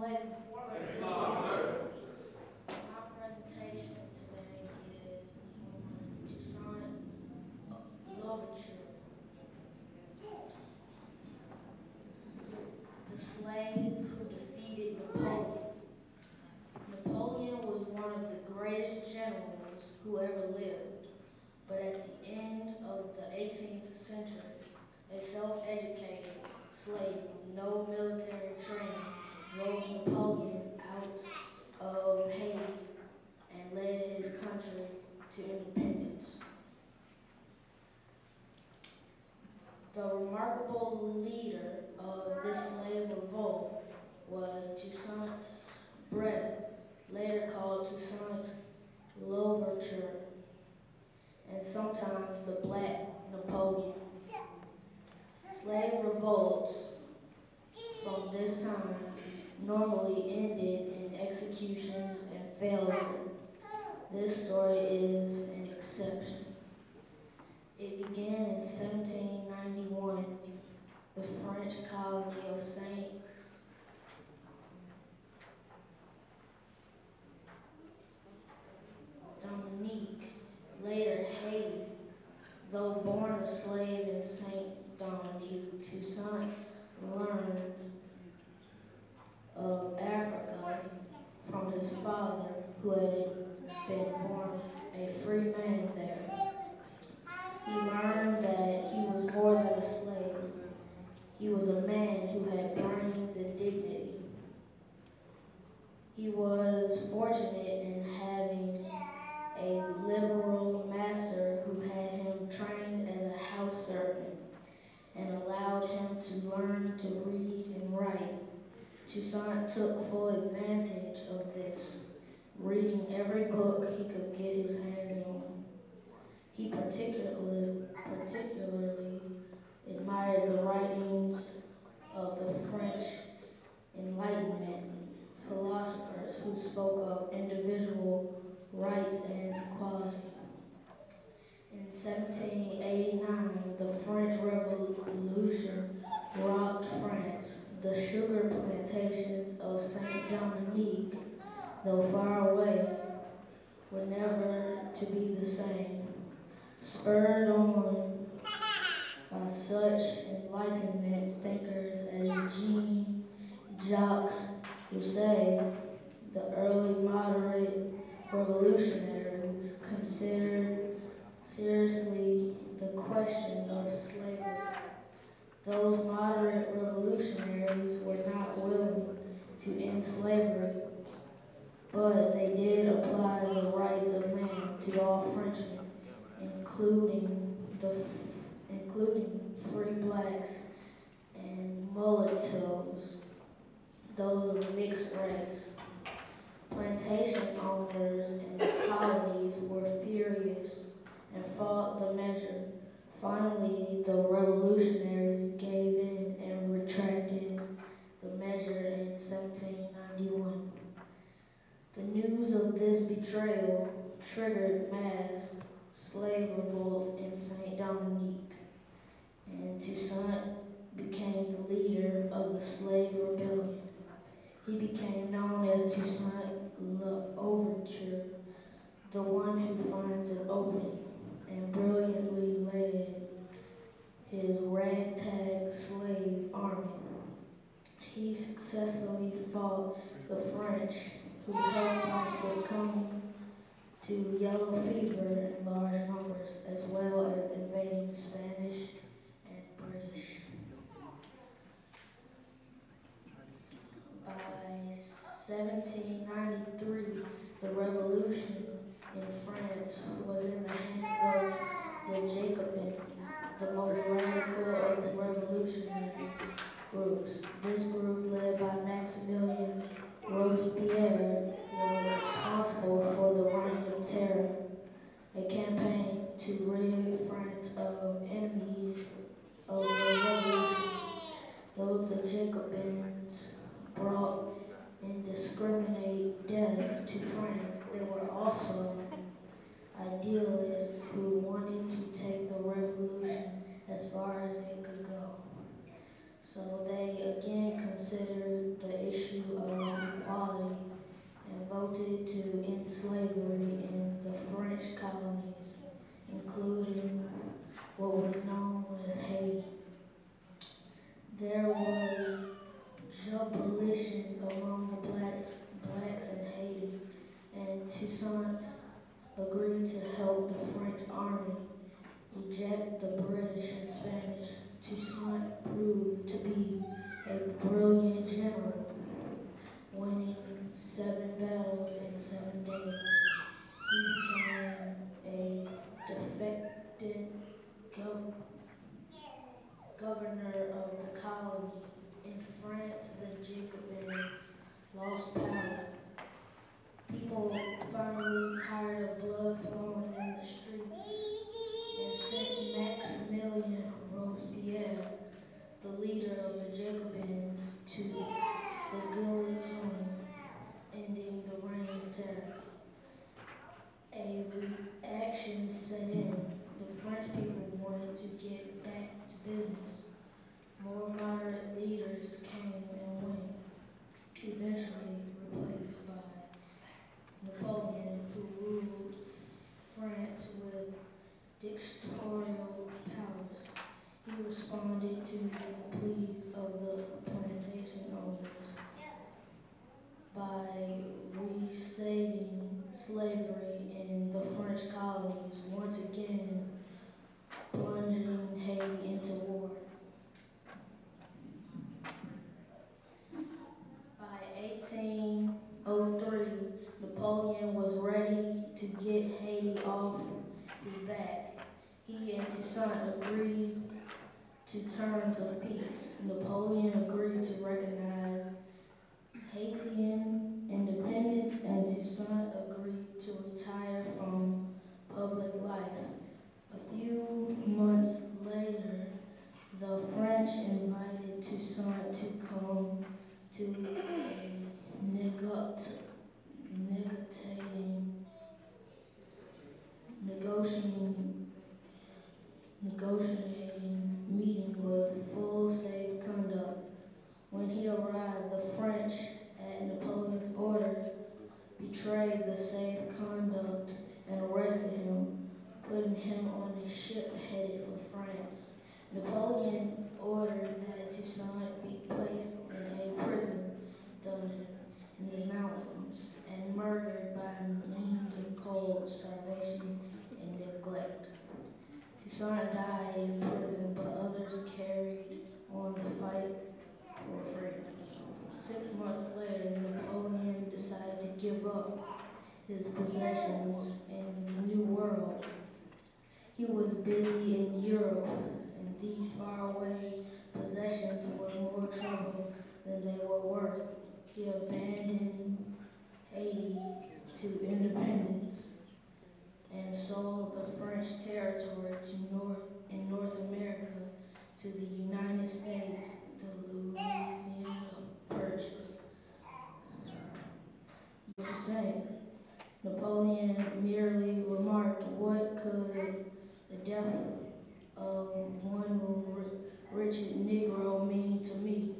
My presentation today is on Toussaint Louverture, the slave who defeated Napoleon. Napoleon was one of the greatest generals who ever lived, but at the end of the 18th century, a self-educated slave with no military training drove Napoleon out of Haiti and led his country to independence. The remarkable leader of this slave revolt was Toussaint Breda, later called Toussaint Louverture, and sometimes the Black Napoleon. Slave revolts from this time normally ended in executions and failure. This story is an exception. It began in 1791, the French colony of Saint Dominique, later Haiti. Though born a slave in Saint Dominique, Toussaint learned of Africa from his father, who had been born a free man there. He learned that he was more than a slave. He was a man who had brains and dignity. He was fortunate in having a liberal master who had him trained as a house servant and allowed him to learn to read and write. Toussaint took full advantage of this, reading every book he could get his hands on. He particularly admired the writings of the French Enlightenment philosophers who spoke of individual rights and equality. In 1789, the French Revolution rocked France. The sugar plantations of Saint Dominique, though far away, were never to be the same. Spurred on by such Enlightenment thinkers as Jean-Jacques Rousseau, the early moderate revolutionaries considered seriously the question of slavery. Those moderate revolutionaries were not willing to end slavery, but they did apply the rights of man to all Frenchmen, including free blacks and mulattoes, those of mixed race. Plantation owners in the colonies were furious and fought the measure. Finally, the revolutionaries gave in and retracted the measure in 1791. The news of this betrayal triggered mass slave revolts in Saint Dominique, and Toussaint became the leader of the slave rebellion. He became known as Toussaint Louverture, the one who finds an opening, and brilliantly led his ragtag slave army. He successfully fought the French, who held by succumbing to yellow fever in large numbers, as well as invading Spanish and British. By 1793, the revolution in France was in the hands of the Jacobins, the most radical of the revolutionary groups. This group, led by Maximilien Robespierre, was responsible for the Reign of Terror, a campaign to rid France of enemies of the revolution. Though the Jacobins brought indiscriminate death to France, there were also idealists who wanted to take the revolution as far as it could go. So they again considered the issue of voted to end slavery in the French colonies, including what was known as Haiti. There was jubilation among the blacks in Haiti, and Toussaint agreed to help the French army eject the British and Spanish. Toussaint proved to be a brilliant general, winning 7 battles in 7 days. He became a defected governor of the colony. In France, the Jacobins lost power. People finally tired of blood flowing in the streets and sent Maximilien Robespierre, the leader of the Jacobins, to the guillotine, ending the reign of terror. A reaction set in. The French people wanted to get back to business. More moderate leaders came and went, eventually replaced by Napoleon, who ruled France with dictatorial powers. He responded to the pleas of the plantation owners by restating slavery in the French colonies, once again plunging Haiti into war. By 1803, Napoleon was ready to get Haiti off his back. He and Toussaint agreed to terms of peace. Napoleon agreed to recognize Haitian independence, and Toussaint agreed to retire from public life. A few months later, the French invited Toussaint to come to a negotiating meeting with full safe conduct. When he arrived, the French, at Napoleon's order, betrayed the safe conduct and arrested him, putting him on a ship headed for France. Napoleon ordered that Toussaint be placed in a prison dungeon in the mountains and murdered by means of cold, starvation, and neglect. Toussaint died in prison, but others carried on the fight for freedom. 6 months later, Napoleon decided to give up his possessions in the New World. He was busy in Europe, and these faraway possessions were more trouble than they were worth. He abandoned Haiti to independence and sold the French territory in North America to the United States, the Louisiana Purchase. To say, Napoleon merely remarked, "What could the death of one wretched Negro mean to me?"